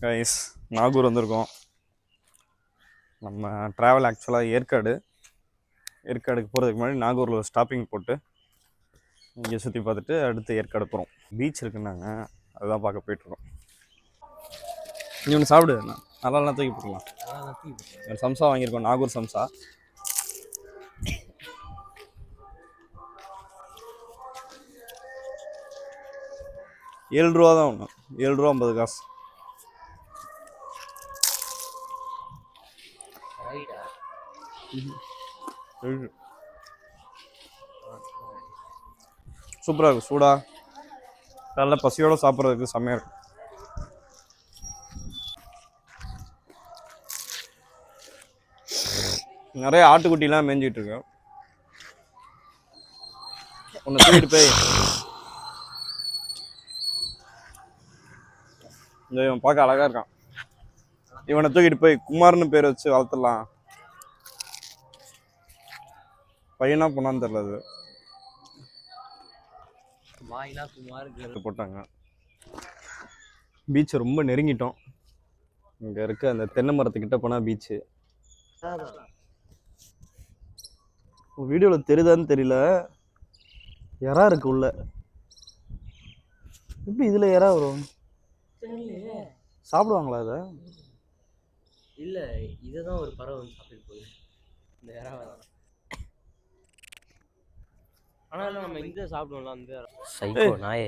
Guys Nagore வந்திருக்கோம். நம்ம travel ஆக்சுவலாக ஏற்காடுக்கு போகிறதுக்கு முன்னாடி நாகூரில் ஒரு ஸ்டாப்பிங் போட்டு இங்கே சுற்றி பார்த்துட்டு அடுத்து ஏற்காடு போகிறோம். பீச் இருக்குன்னாங்க, அதுதான் பார்க்க போயிட்டுருக்கோம். நீ ஒன்று சாப்பிடு, நல்லா தூக்கி போட்டுக்கலாம். சம்சா வாங்கியிருக்கோம், நாகூர் சம்சா. ₹7 தான் ஒன்று, ₹7.50. சூப்பராக இருக்கும், சூடாக நல்ல பசியோடு சாப்பிட்றதுக்கு செம்மையாக இருக்கும். நிறைய ஆட்டுக்குட்டிலாம் மேய்ஞ்சிட்டு இருக்கேன். ஒன்று தூக்கிட்டு போய் இவன் பார்க்க அழகா இருக்கான். இவனை தூக்கிட்டு போய் குமார்னு பேர் வச்சு வளர்த்துடலாம். பையனா பொண்ணான்னு தெரியல. அது போட்டாங்க. பீச் ரொம்ப நெருங்கிட்டோம். இங்க இருக்க அந்த தென்னை மரத்துக்கிட்ட போனா பீச்சு. வீடியோல தெரியுதான்னு தெரியல, எறா இருக்கு உள்ள. எப்படி இதுல எறா வரும்? சாப்பிடுவாங்களா இத? இல்ல, இதுதான் ஒரு பறவை சாப்பிட்டு போகுது, இந்த எறாவை. ஆனா நம்ம இங்க சாப்பிடுவோம்ல அந்த சைக்கோ நாயே.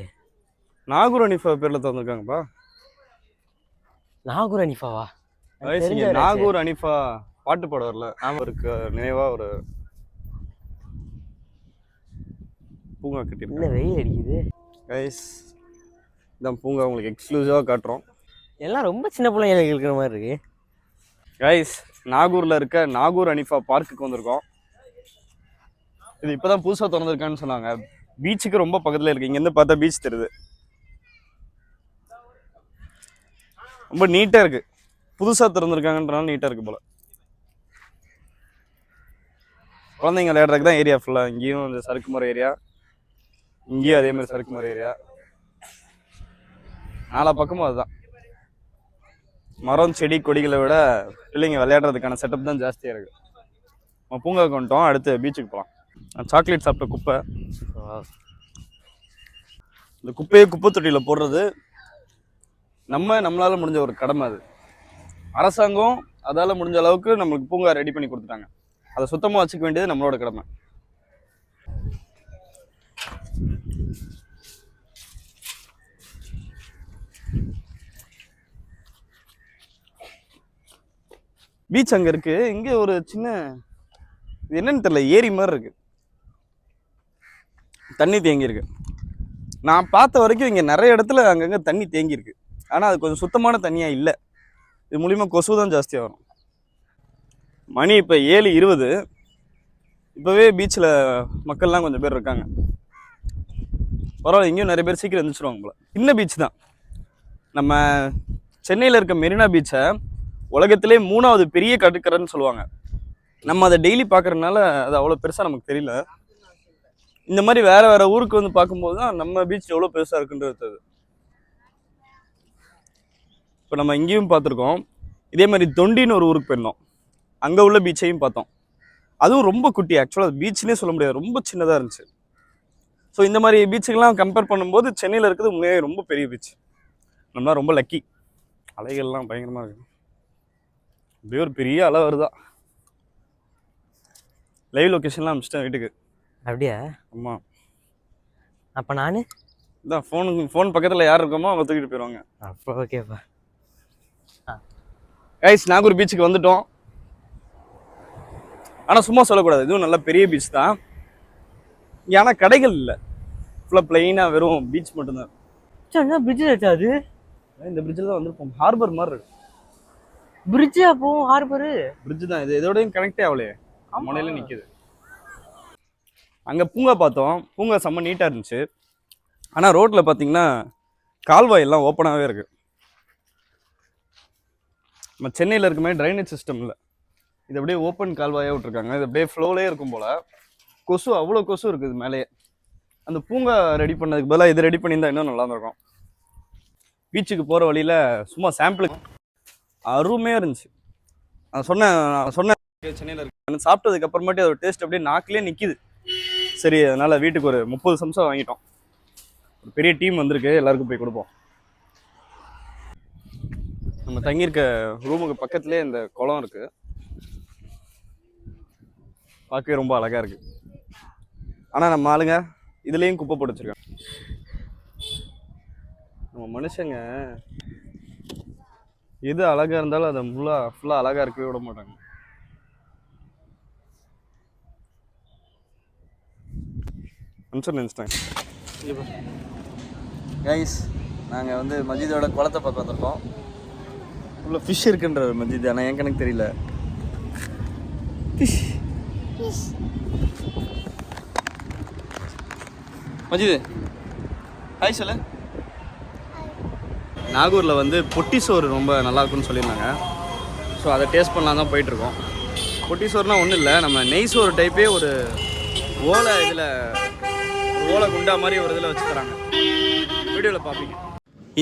நாகூர் அனிஃபா பேர்ல தந்திருக்காங்கப்பா. நாகூர் அனிஃபாவா? நாகூர் அனிஃபா பாட்டு பாட வரல, அவருக்கு நினைவா ஒரு பூங்கா கட்டி. இல்ல, வெயில் அடிக்குது கைஸ். இதான் பூங்கா, உங்களுக்கு எக்ஸ்க்ளூசிவா காட்டுறோம். எல்லாம் ரொம்ப சின்ன பிள்ளைங்களுக்கு இருக்கிற மாதிரி இருக்கு. கைஸ், நாகூர்ல இருக்க நாகூர் அனிஃபா பார்க்குக்கு வந்திருக்கோம். இது இப்பதான் புதுசா திறந்திருக்கான்னு சொன்னாங்க. பீச்சுக்கு ரொம்ப பக்கத்துல இருக்கு. இங்க இருந்து பார்த்தா பீச் தெரியுது. ரொம்ப நீட்டா இருக்கு, புதுசா திறந்திருக்காங்கன்றனால நீட்டா இருக்கு போல. குழந்தைங்க விளையாடுறதுக்கு தான் ஏரியா ஃபுல்லா. இங்கேயும் இந்த சறுக்குமரம் ஏரியா, இங்கேயும் அதே மாதிரி சறுக்குமரம் ஏரியா. நாலா பக்கமும் அதுதான். மரம் செடி கொடிகளை விட பிள்ளைங்க விளையாடுறதுக்கான செட்டப் தான் ஜாஸ்தியா இருக்கு. நம்ம பூங்காவுக்கு வந்துட்டோம், அடுத்து பீச்சுக்கு போகலாம். சாக்லேட் சாப்பிட்ட குப்பை. இந்த குப்பையை குப்பை தொட்டியில் போடுறது நம்மளால முடிஞ்ச ஒரு கடமை. அது அரசாங்கம் அதால முடிஞ்ச அளவுக்கு நம்மளுக்கு பூங்கா ரெடி பண்ணி கொடுத்துட்டாங்க. அதை சுத்தமாக வச்சுக்க வேண்டியது நம்மளோட கடமை. பீச் அங்க இருக்கு. இங்க ஒரு சின்ன, இது என்னன்னு தெரியல, ஏரி மாதிரி இருக்கு, தண்ணி தேங்கி இருக்கு. நான் பார்த்த வரைக்கும் இங்க நிறைய இடத்துல அங்கங்க தண்ணி தேங்கி இருக்கு. ஆனா அது கொஞ்சம் சுத்தமான தண்ணியா இல்லை. இது மூலியமா கொசு தான் ஜாஸ்தியா வரும். மணி இப்ப 7:20. இப்பவே பீச்சில் மக்கள்லாம் கொஞ்சம் பேர் இருக்காங்க. பரவாயில்ல, இங்கேயும் நிறைய பேர் சீக்கிரம் எழுந்திரிச்சிருவாங்க போல. சின்ன பீச் தான். நம்ம சென்னையில் இருக்க மெரினா பீச்சை உலகத்திலே 3வது பெரிய கடற்கரைன்னு சொல்லுவாங்க. நம்ம அதை டெய்லி பார்க்கறதுனால அது அவ்வளோ பெருசாக நமக்கு தெரியல. இந்த மாதிரி வேற வேற ஊருக்கு வந்து பார்க்கும்போது தான் நம்ம பீச் எவ்வளோ பெருசாக இருக்குன்றது. இப்போ நம்ம இங்கேயும் பார்த்துருக்கோம். இதே மாதிரி தொண்டின்னு ஒரு ஊருக்கு போயிருந்தோம், அங்கே உள்ள பீச்சையும் பார்த்தோம். அதுவும் ரொம்ப குட்டி, ஆக்சுவலாக பீச்னே சொல்ல முடியாது, ரொம்ப சின்னதாக இருந்துச்சு. ஸோ இந்த மாதிரி பீச்சுக்கெல்லாம் கம்பேர் பண்ணும்போது சென்னையில் இருக்கிறது உண்மையாக ரொம்ப பெரிய பீச். நம்மளாம் ரொம்ப லக்கி. அலைகள்லாம் பயங்கரமாக இருக்கு. அப்படியே ஒரு பெரிய அலை வருதா. லைவ் லொக்கேஷன்லாம் அனுப்பிச்சிட்டேன் வீட்டுக்கு. அப்படியா? ஆமாம். அப்போ நான் இதான் ஃபோன் பக்கத்தில் யார் இருக்கோமோ அவங்க தூக்கிட்டு போயிடுவாங்க. அப்போ ஓகேப்பா. கைஸ், நாகூர் பீச்சுக்கு வந்துட்டோம். ஆனால் சும்மா சொல்லக்கூடாது, இதுவும் நல்ல பெரிய பீச் தான். இங்கே ஆனால் கடைகள் இல்லை, ஃபுல்லாக பிளெயினாக வெறும் பீச் மட்டும்தான். பிரிட்ஜ் வச்சாது. இந்த பிரிட்ஜில் தான் வந்துருப்போம். ஹார்பர் மாதிரி இருக்கு. பிரிட்ஜ் அப்போ ஹார்பரு பிரிட்ஜ் தான் இது. இதோடையும் கனெக்டே ஆகலையே, முனையில நிற்கிது. அங்கே பூங்கா பார்த்தோம். பூங்கா செம்ம நீட்டாக இருந்துச்சு. ஆனால் ரோட்டில் பார்த்தீங்கன்னா கால்வாய் எல்லாம் ஓப்பனாகவே இருக்கு. நம்ம சென்னையில் இருக்க மாதிரி ட்ரைனேஜ் சிஸ்டம் இல்லை. இது அப்படியே ஓப்பன் கால்வாயாக விட்டுருக்காங்க. இது அப்படியே ஃப்ளோலே இருக்கும் போல். கொசு, அவ்வளோ கொசு இருக்குது மேலேயே. அந்த பூங்கா ரெடி பண்ணதுக்கு பதிலாக இது ரெடி பண்ணியிருந்தா இன்னும் நல்லா இருந்திருக்கும். பீச்சுக்கு போகிற வழியில் சும்மா சாம்பிளுக்கு அருமையாக இருந்துச்சு. நான் சொன்னேன் சென்னையில் இருக்கு சாப்பிட்டதுக்கு அப்புறமேட்டு அதோட டேஸ்ட் அப்படியே நாக்கிலே நிற்கிது. சரி அதனால் வீட்டுக்கு ஒரு 30 சம்சா வாங்கிட்டோம். ஒரு பெரிய டீம் வந்திருக்கு, எல்லாருக்கும் போய் கொடுப்போம். நம்ம தங்கியிருக்க ரூமுக்கு பக்கத்துலேயே இந்த குளம் இருக்குது. பார்க்கவே ரொம்ப அழகாக இருக்குது. ஆனால் நம்ம ஆளுங்க இதுலேயும் குப்பை போட்டு வச்சுருக்காங்க. நம்ம மனுஷங்க எது அழகாக இருந்தாலும் அதை ஃபுல்லாக அழகாக இருக்கவே விட மாட்டாங்க. நினச்சிட்டேன் கைஸ், நாங்கள் வந்து மஜிதோட குளத்தை பார்க்க வந்திருக்கோம். உள்ள ஃபிஷ் இருக்குன்ற மஜித், ஆனால் என் கணக்கு தெரியல. ஃபிஷ் மஜித் ஹாய் சொல்லு. நாகூரில் வந்து பொட்டி சோறு ரொம்ப நல்லா இருக்குன்னு சொல்லியிருந்தாங்க. ஸோ அதை டேஸ்ட் பண்ணலாம் தான் போயிட்டுருக்கோம். பொட்டி சோறுனால் ஒன்றும் இல்லை, நம்ம நெய் சோறு டைப்பே ஒரு ஓலை குண்டா மாதிரி ஒரு இதில் வச்சு தராங்க. வீடியோவில் பார்ப்பீங்க.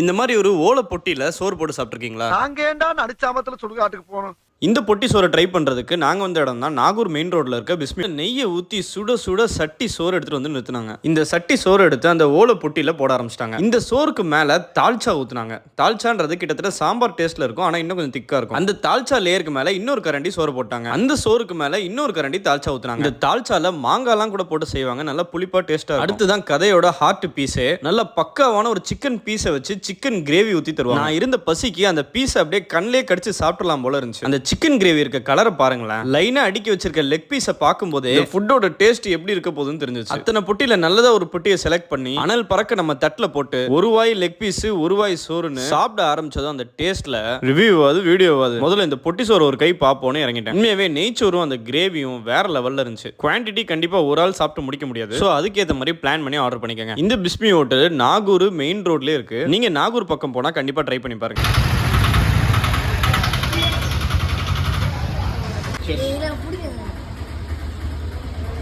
இந்த மாதிரி ஒரு ஓலை பொட்டியில் சோறு போட்டு சாப்பிட்ருக்கீங்களா? நாங்க ஏண்டா நடிச்சாமத்தில் சுடுகாட்டுக்கு போனோம். இந்த பொட்டி சோறை ட்ரை பண்ணுறதுக்கு நாங்கள் வந்த இடம் தான் நாகூர் மெயின் ரோட்டில் இருக்க பிஸ்மி. நெய்யை ஊற்றி சுட சுட சட்டி சோறு எடுத்துகிட்டு வந்து நிறுத்தினாங்க. இந்த சட்டி சோறு எடுத்து அந்த ஓலை பொட்டியில் போட ஆரம்பிச்சிட்டாங்க. இந்த சோறுக்கு மேலே தால்ச்சா ஊற்றுனாங்க. தால்ச்சான்றது கிட்டத்தட்ட சாம்பார் டேஸ்ட்டில் இருக்கும், ஆனால் இன்னும் கொஞ்சம் திக்காக இருக்கும். அந்த தால்ச்சா லேயருக்கு மேலே இன்னொரு கரண்டி சோறு போட்டாங்க. அந்த சோறுக்கு மேலே இன்னொரு கரண்டி தால்ச்சா ஊற்றுனாங்க. இந்த தால்ச்சால மாங்காலாம் கூட போட்டு செய்வாங்க, நல்லா புளிப்பாக டேஸ்ட்டாக. அடுத்துதான் கதையோட ஹார்ட் பீஸே, நல்ல பக்காவான ஒரு சிக்கன் பீஸை வச்சு சிக்கன் கிரேவி ஊற்றி தருவாங்க. நான் இருந்த பசிக்கு அந்த பீஸை அப்படியே கண்ணிலே கடிச்சு சாப்பிடலாம் போல இருந்துச்சு. அந்த சிக்கன் கிரேவி இருக்க கலரை பாருங்களேன். லைனா அடுக்கி வச்சிருக்க லெக் பீஸை பார்க்கும்போதே ஃபுட்டோட டேஸ்ட் எப்படி இருக்க போகுதுன்னு தெரிஞ்சிச்சு. அத்தனை பொட்டியில நல்லதா ஒரு பொட்டியை செலக்ட் பண்ணி அனல் பறக்க நம்ம தட்டுல போட்டு ஒரு வாய் லெக் பீஸ் ஒரு வாய் சோறுன்னு சாப்பிட ஆரம்பிச்சதும் அந்த டேஸ்ட்ல ரிவ்யூவாது வீடியோவாது முதல்ல இந்த பொட்டி சோறு ஒரு கை பார்ப்போன்னு இறங்கிட்டேன். உண்மையாவே நெய்ச்சோறும் அந்த கிரேவியும் வேற லெவல்ல இருந்துச்சு. குவான்டிட்டி கண்டிப்பா ஒரு ஆள் சாப்பிட்டு முடிக்க முடியாது. ஸோ அதுக்கேற்ற மாதிரி பிளான் பண்ணி ஆர்டர் பண்ணிக்கோங்க. இந்த பிஸ்மி ஹோட்டல் நாகூர் மெயின் ரோட்லயே இருக்கு. நீங்க நாகூர் பக்கம் போனா கண்டிப்பா ட்ரை பண்ணி பாருங்க.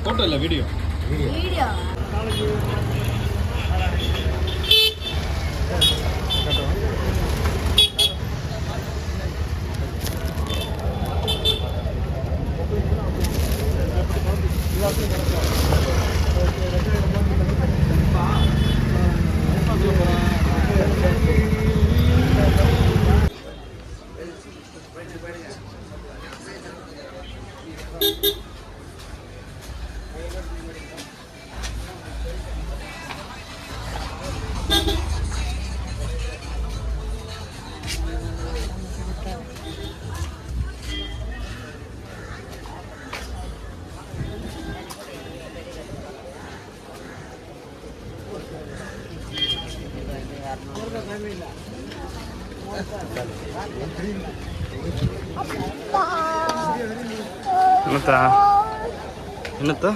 போட்டோ இல்ல வீடியோ. என்னத்தா